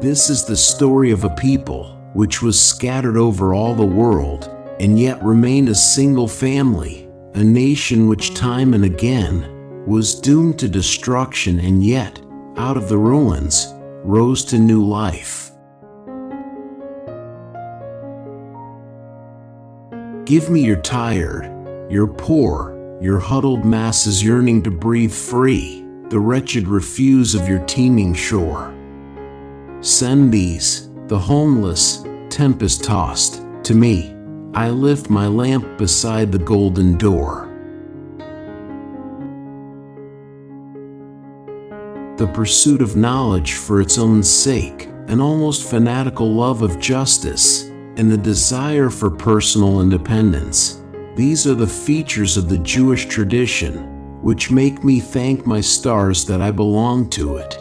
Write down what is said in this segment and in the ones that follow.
This is the story of a people which was scattered over all the world, and yet remained a single family, a nation which time and again was doomed to destruction, and yet, out of the ruins, rose to new life. Give me your tired, your poor, your huddled masses yearning to breathe free, the wretched refuse of your teeming shore. Send these, the homeless, tempest-tossed, to me. I lift my lamp beside the golden door. The pursuit of knowledge for its own sake, an almost fanatical love of justice, and the desire for personal independence. These are the features of the Jewish tradition, which make me thank my stars that I belong to it.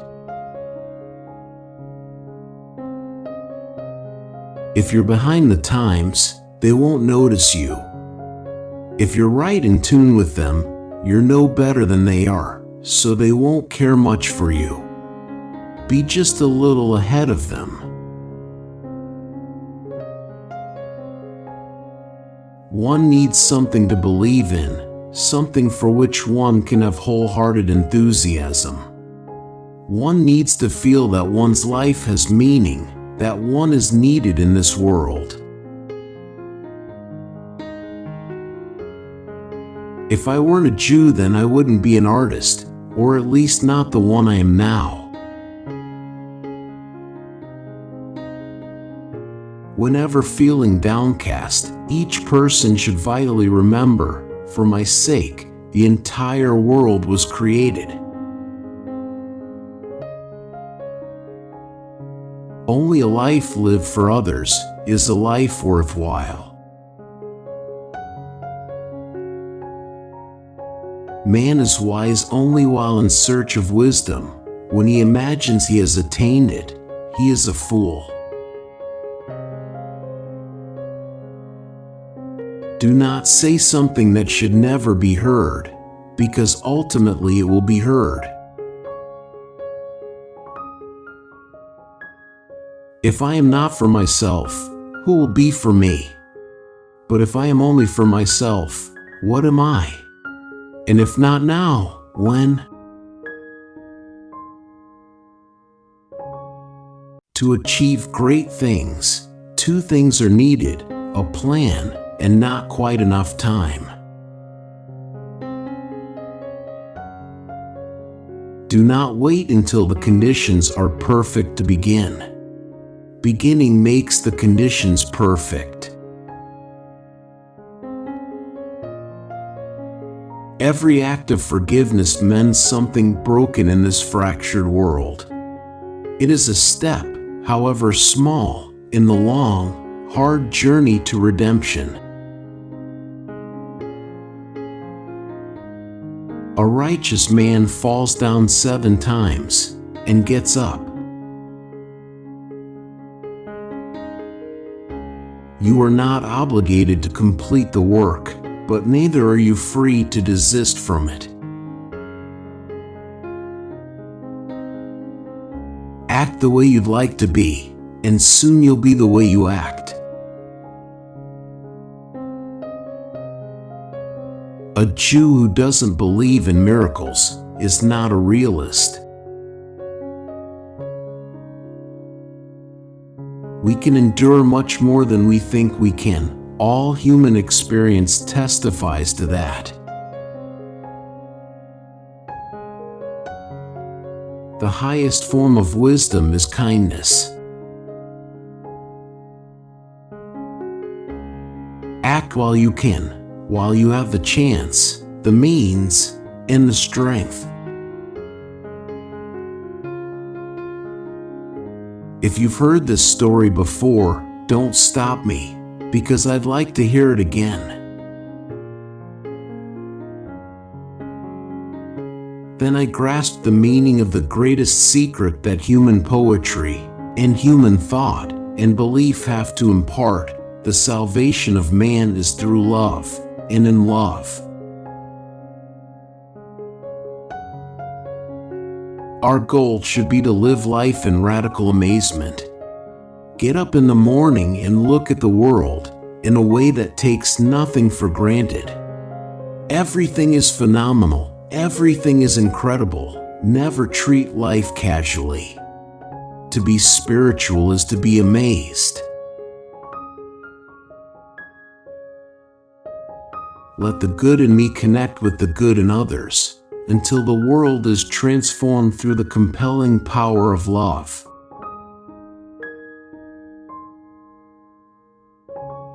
If you're behind the times, they won't notice you. If you're right in tune with them, you're no better than they are, so they won't care much for you. Be just a little ahead of them. One needs something to believe in, something for which one can have wholehearted enthusiasm. One needs to feel that one's life has meaning, that one is needed in this world. If I weren't a Jew, then I wouldn't be an artist, or at least not the one I am now. Whenever feeling downcast, each person should vitally remember, for my sake, the entire world was created. Only a life lived for others is a life worthwhile. Man is wise only while in search of wisdom. When he imagines he has attained it, he is a fool. Do not say something that should never be heard, because ultimately it will be heard. If I am not for myself, who will be for me? But if I am only for myself, what am I? And if not now, when? To achieve great things, two things are needed: a plan and not quite enough time. Do not wait until the conditions are perfect to begin. Beginning makes the conditions perfect. Every act of forgiveness mends something broken in this fractured world. It is a step, however small, in the long, hard journey to redemption. A righteous man falls down 7 times and gets up. You are not obligated to complete the work, but neither are you free to desist from it. Act the way you'd like to be, and soon you'll be the way you act. A Jew who doesn't believe in miracles is not a realist. We can endure much more than we think we can. All human experience testifies to that. The highest form of wisdom is kindness. Act while you can, while you have the chance, the means, and the strength. If you've heard this story before, don't stop me, because I'd like to hear it again. Then I grasped the meaning of the greatest secret that human poetry, and human thought, and belief have to impart. The salvation of man is through love, and in love. Our goal should be to live life in radical amazement. Get up in the morning and look at the world in a way that takes nothing for granted. Everything is phenomenal. Everything is incredible. Never treat life casually. To be spiritual is to be amazed. Let the good in me connect with the good in others, until the world is transformed through the compelling power of love.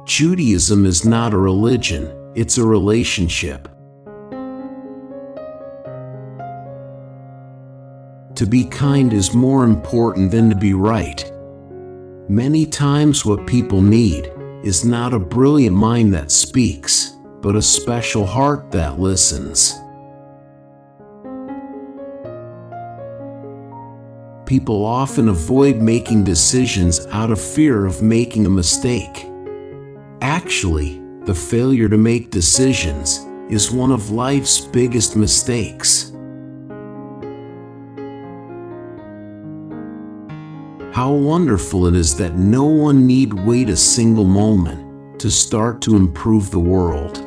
Judaism is not a religion, it's a relationship. To be kind is more important than to be right. Many times what people need is not a brilliant mind that speaks, but a special heart that listens. People often avoid making decisions out of fear of making a mistake. Actually, the failure to make decisions is one of life's biggest mistakes. How wonderful it is that no one need wait a single moment to start to improve the world.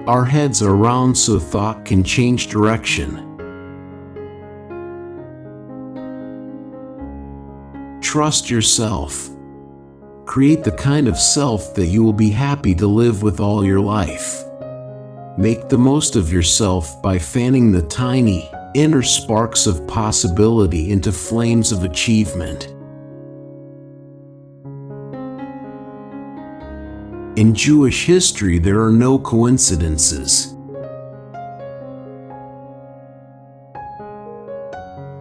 Our heads are round so thought can change direction. Trust yourself. Create the kind of self that you will be happy to live with all your life. Make the most of yourself by fanning the tiny, inner sparks of possibility into flames of achievement. In Jewish history, there are no coincidences.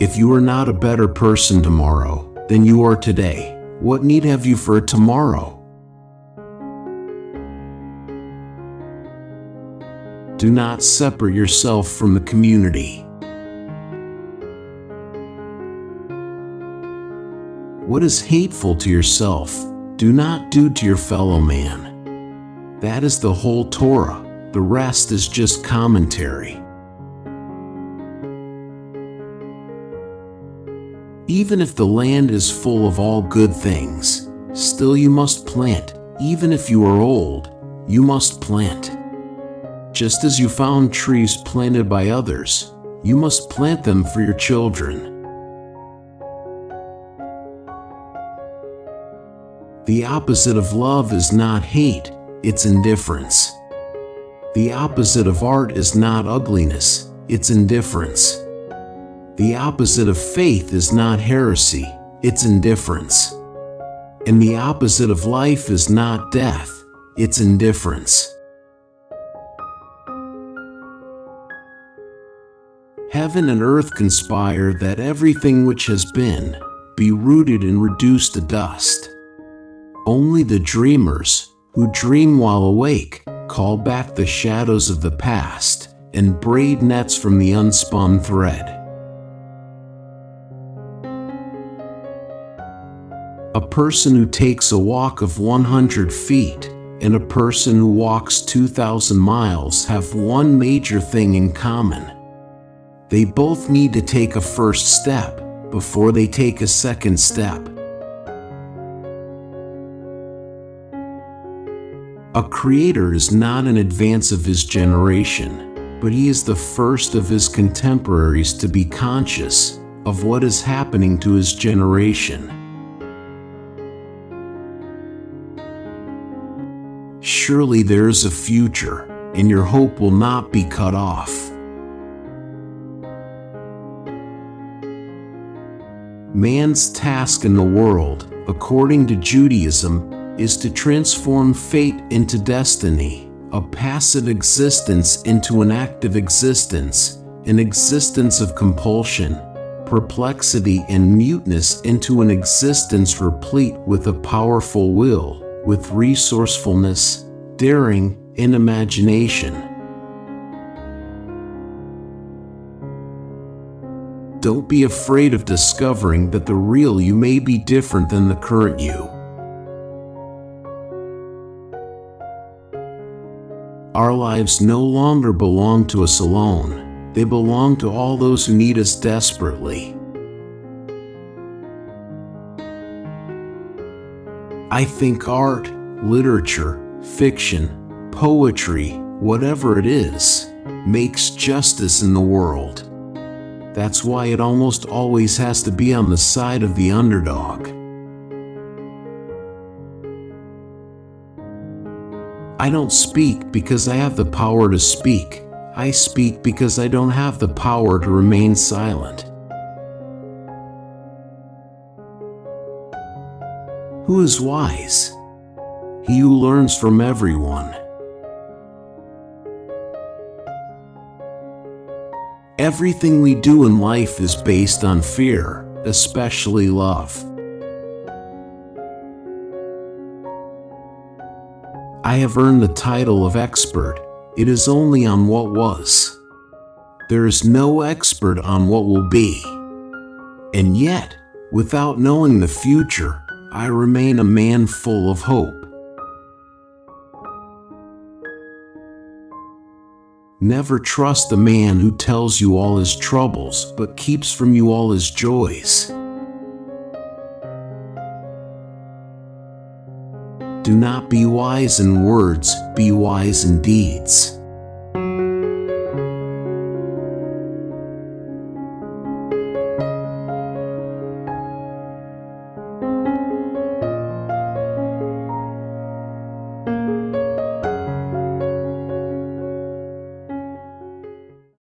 If you are not a better person tomorrow than you are today, what need have you for tomorrow? Do not separate yourself from the community. What is hateful to yourself, do not do to your fellow man. That is the whole Torah. The rest is just commentary. Even if the land is full of all good things, still you must plant. Even if you are old, you must plant. Just as you found trees planted by others, you must plant them for your children. The opposite of love is not hate, it's indifference. The opposite of art is not ugliness, it's indifference. The opposite of faith is not heresy, it's indifference. And the opposite of life is not death, it's indifference. Heaven and earth conspire that everything which has been be rooted and reduced to dust. Only the dreamers, who dream while awake, call back the shadows of the past and braid nets from the unspun thread. A person who takes a walk of 100 feet and a person who walks 2,000 miles have one major thing in common. They both need to take a first step before they take a second step. A creator is not in advance of his generation, but he is the first of his contemporaries to be conscious of what is happening to his generation. Surely there is a future, and your hope will not be cut off. Man's task in the world, according to Judaism, is to transform fate into destiny, a passive existence into an active existence, an existence of compulsion, perplexity, and muteness into an existence replete with a powerful will, with resourcefulness, daring, and imagination. Don't be afraid of discovering that the real you may be different than the current you. Our Our lives no longer belong to us alone. They belong to all those who need us desperately. I think art, literature, fiction, poetry, whatever it is, makes justice in the world. That's why it almost always has to be on the side of the underdog. I don't speak because I have the power to speak. I speak because I don't have the power to remain silent. Who is wise? He who learns from everyone. Everything we do in life is based on fear, especially love. I have earned the title of expert. It is only on what was. There is no expert on what will be. And yet, without knowing the future, I remain a man full of hope. Never trust a man who tells you all his troubles but keeps from you all his joys. Do not be wise in words, be wise in deeds.